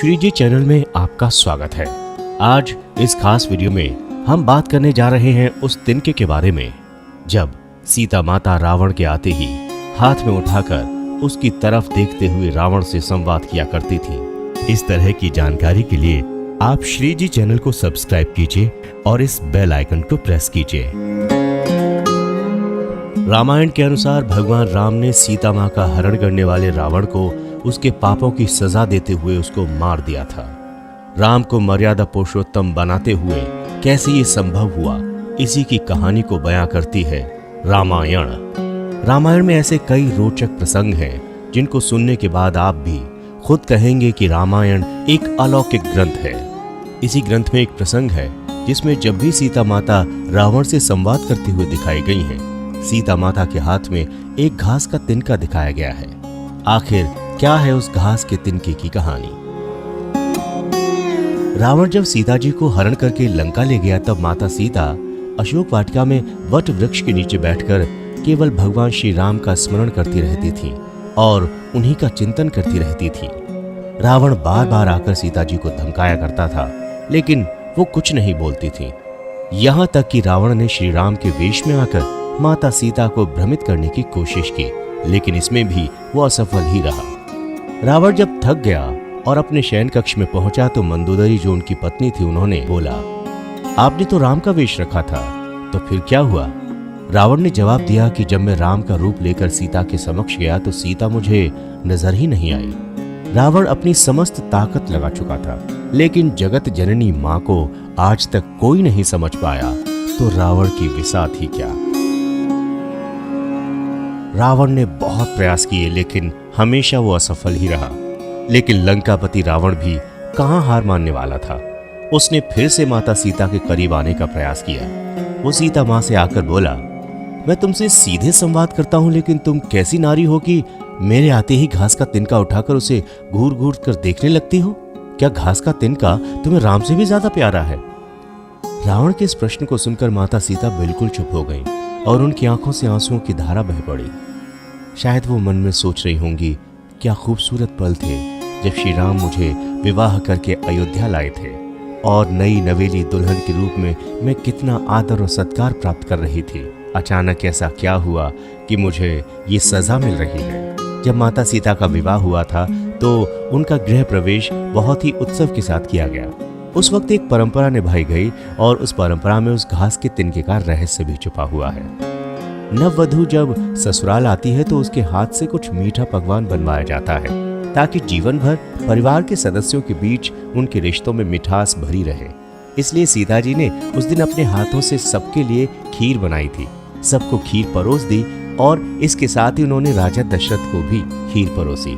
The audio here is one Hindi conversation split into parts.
श्री जी चैनल में आपका स्वागत है। आज इस खास वीडियो में हम बात करने जा रहे हैं उस तिनके के बारे में जब सीता माता रावण के आते ही हाथ में उठाकर उसकी तरफ देखते हुए रावण से संवाद किया करती थी। इस तरह की जानकारी के लिए आप श्री जी चैनल को सब्सक्राइब कीजिए और इस बेल आइकन को प्रेस कीजिए। रामायण के अनुसार भगवान राम ने सीता मां का हरण करने वाले रावण को उसके पापों की सजा देते हुए उसको मार दिया था। राम को मर्यादा पुरुषोत्तम बनाते हुए कैसे ये संभव हुआ, इसी की कहानी को बयां करती है रामायण। रामायण में ऐसे कई रोचक प्रसंग हैं जिनको सुनने के बाद आप भी खुद कहेंगे कि रामायण एक अलौकिक ग्रंथ है। इसी ग्रंथ में एक प्रसंग है जिसमें जब भी सीता माता रावण से संवाद करते हुए दिखाई गई हैं, सीता माता के हाथ में एक घास का तिनका दिखाया गया है। आखिर क्या है उस घास के तिनके की कहानी? रावण जब सीता जी को हरण करके लंका ले गया तब माता सीता अशोक वाटिका में वट वृक्ष के नीचे बैठकर केवल भगवान श्री राम का स्मरण करती रहती थी और उन्हीं का चिंतन करती रहती थी। रावण बार बार आकर सीता जी को धमकाया करता था, लेकिन वो कुछ नहीं बोलती थी। यहाँ तक कि रावण ने श्री राम के वेश में आकर माता सीता को भ्रमित करने की कोशिश की, लेकिन इसमें भी वो असफल ही रहा। रावण जब थक गया और अपने शयन कक्ष में पहुंचा तो मंदोदरी जो उनकी पत्नी थी, उन्होंने बोला, आपने तो राम का वेश रखा था, तो फिर क्या हुआ? रावण ने जवाब दिया कि जब मैं राम का रूप लेकर सीता के समक्ष गया तो सीता मुझे नजर ही नहीं आई। रावण अपनी समस्त ताकत लगा चुका था, लेकिन जगत जननी मां को आज तक कोई नहीं समझ पाया, तो रावण की विसात ही क्या। रावण ने बहुत प्रयास किए, लेकिन हमेशा वो असफल ही रहा। लेकिन लंकापति रावण भी कहां हार मानने वाला था। उसने फिर से माता सीता के करीब आने का प्रयास किया। वो सीता मां से आकर बोला, मैं तुमसे सीधे संवाद करता हूं, लेकिन तुम कैसी नारी हो कि मेरे आते ही घास का तिनका उठाकर उसे घूर घूर कर देखने लगती हो? क्या घास का तिनका तुम्हें राम से भी ज्यादा प्यारा है? रावण के इस प्रश्न को सुनकर माता सीता बिल्कुल चुप हो गई और उनकी आंखों से आंसुओं की धारा बह पड़ी। शायद वो मन में सोच रही होंगी, क्या खूबसूरत पल थे जब श्री राम मुझे विवाह करके अयोध्या लाए थे और नई नवेली दुल्हन के रूप में मैं कितना आदर और सत्कार प्राप्त कर रही थी। अचानक ऐसा क्या हुआ कि मुझे ये सजा मिल रही है? जब माता सीता का विवाह हुआ था तो उनका गृह प्रवेश बहुत ही उत्सव के साथ किया गया। उस वक्त एक परंपरा निभाई गई और उस परंपरा में उस घास के तिनके का रहस्य भी छुपा हुआ है। नववधू जब ससुराल आती है तो उसके हाथ से कुछ मीठा पकवान बनवाया जाता है ताकि जीवन भर परिवार के सदस्यों के बीच उनके रिश्तों में मिठास भरी रहे। इसलिए सीता जी ने उस दिन अपने हाथों से सबके लिए खीर बनाई थी, सबको खीर परोस दी और इसके साथ ही उन्होंने राजा दशरथ को भी खीर परोसी।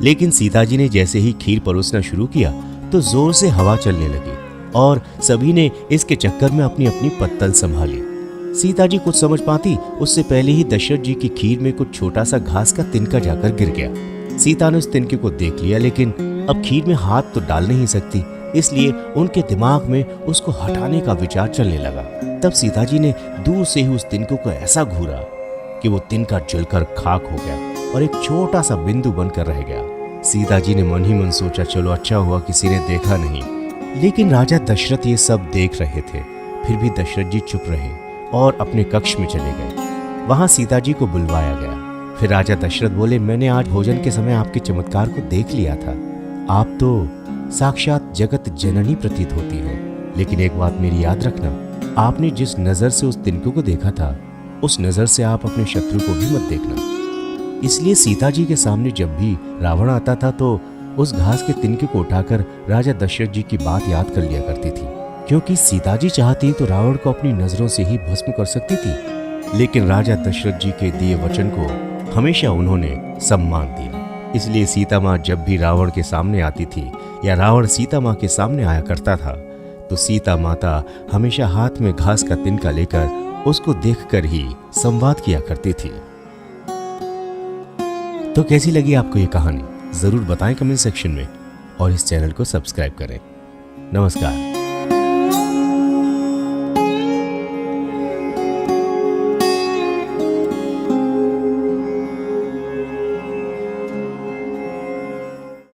लेकिन सीता जी ने जैसे ही खीर परोसना शुरू किया तो जोर से हवा चलने लगी और सभी ने इसके चक्कर में अपनी अपनी पत्तल संभाली। सीता जी कुछ समझ पाती उससे पहले ही दशरथ जी की खीर में कुछ छोटा सा घास का तिनका जाकर गिर गया। सीता ने उस तिनके को देख लिया, लेकिन अब खीर में हाथ तो डाल नहीं सकती, इसलिए उनके दिमाग में उसको हटाने का विचार चलने लगा। तब सीता जी ने दूर से ही उस तिनके को ऐसा घूरा कि वो तिनका जलकर खाक हो गया और एक छोटा सा बिंदु बनकर रह गया। सीता जी ने मन ही मन सोचा, चलो अच्छा हुआ किसी ने देखा नहीं। लेकिन राजा दशरथ ये सब देख रहे थे, फिर भी दशरथ जी चुप रहे और अपने कक्ष में चले गए। वहां सीता जी को बुलवाया गया। फिर राजा दशरथ बोले, मैंने आज भोजन के समय आपके चमत्कार को देख लिया था। आप तो साक्षात जगत जननी प्रतीत होती हो, लेकिन एक बात मेरी याद रखना, आपने जिस नजर से उस तिनके को देखा था उस नजर से आप अपने शत्रु को भी मत देखना। इसलिए सीता जी के सामने जब भी रावण आता था तो उस घास के तिनके को उठाकर राजा दशरथ जी की बात याद कर लिया करती थी, क्योंकि सीता जी चाहती तो रावण को अपनी नजरों से ही भस्म कर सकती थी। लेकिन राजा दशरथ जी के दिए वचन को हमेशा उन्होंने सम्मान दिया। इसलिए सीता माँ जब भी रावण के सामने आती थी या रावण सीता माँ के सामने आया करता था तो सीता माता हमेशा हाथ में घास का तिनका लेकर उसको देखकर ही संवाद किया करती थी। तो कैसी लगी आपको ये कहानी? जरूर बताएं कमेंट सेक्शन में और इस चैनल को सब्सक्राइब करें। नमस्कार।